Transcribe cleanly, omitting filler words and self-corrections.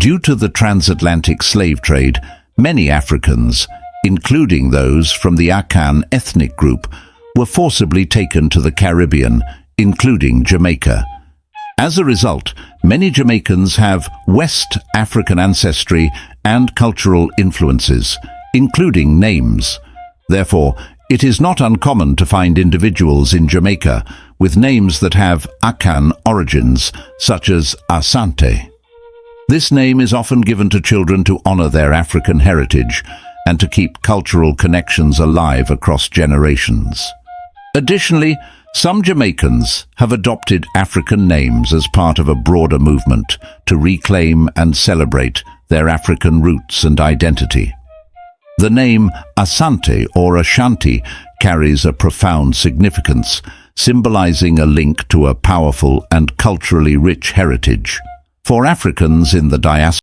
Due to the transatlantic slave trade, many Africans, including those from the Akan ethnic group, were forcibly taken to the Caribbean, including Jamaica. As a result, many Jamaicans have West African ancestry and cultural influences, including names. Therefore, it is not uncommon to find individuals in Jamaica with names that have Akan origins, such as Asante. This name is often given to children to honor their African heritage and to keep cultural connections alive across generations. Additionally, some Jamaicans have adopted African names as part of a broader movement to reclaim and celebrate their African roots and identity. The name Asante or Ashanti carries a profound significance, symbolizing a link to a powerful and culturally rich heritage. For Africans in the diaspora,